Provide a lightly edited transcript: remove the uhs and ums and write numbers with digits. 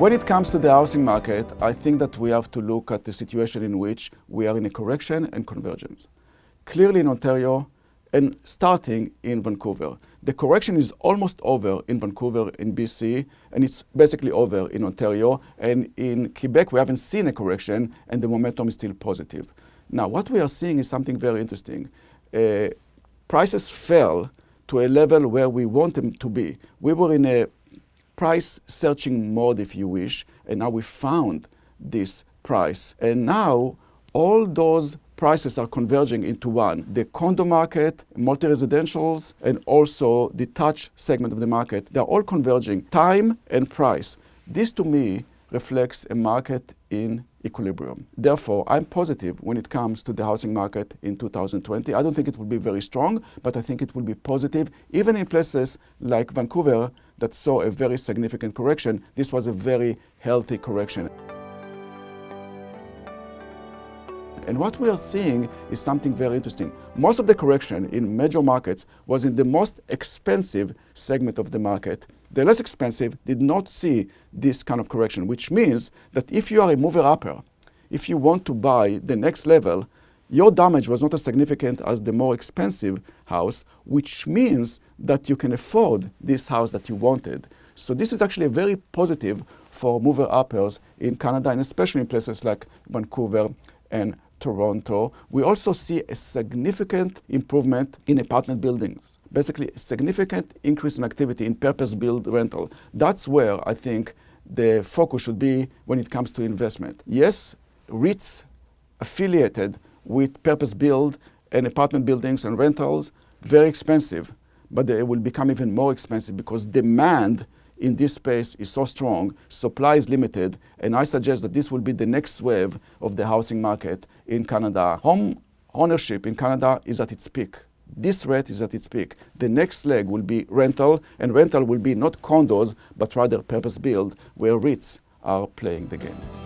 When it comes to the housing market, I think that we have to look at the situation in which we are in a correction and convergence. Clearly in Ontario and starting in Vancouver. The correction is almost over in Vancouver, in BC, and it's basically over in Ontario. And in Quebec, we haven't seen a correction, and the momentum is still positive. Now, what we are seeing is something very interesting. Prices fell to a level where we want them to be. We were in a price searching mode, if you wish, and now we found this price. And now all those prices are converging into one. The condo market, multi-residentials, and also the detached segment of the market, they're all converging, time and price. This to me reflects a market in equilibrium. Therefore, I'm positive when it comes to the housing market in 2020. I don't think it will be very strong, but I think it will be positive. Even in places like Vancouver that saw a very significant correction, this was a very healthy correction. And what we are seeing is something very interesting. Most of the correction in major markets was in the most expensive segment of the market. The less expensive did not see this kind of correction, which means that if you are a mover-upper, if you want to buy the next level, your damage was not as significant as the more expensive house, which means that you can afford this house that you wanted. So this is actually very positive for mover-uppers in Canada, and especially in places like Vancouver and Toronto. We also see a significant improvement in apartment buildings. Basically, a significant increase in activity in purpose-built rental. That's where I think the focus should be when it comes to investment. Yes, REITs affiliated with purpose-built and apartment buildings and rentals, very expensive, but they will become even more expensive because demand in this space is so strong, supply is limited, and I suggest that this will be the next wave of the housing market in Canada. Home ownership in Canada is at its peak. This rate is at its peak. The next leg will be rental, and rental will be not condos, but rather purpose-built, where REITs are playing the game.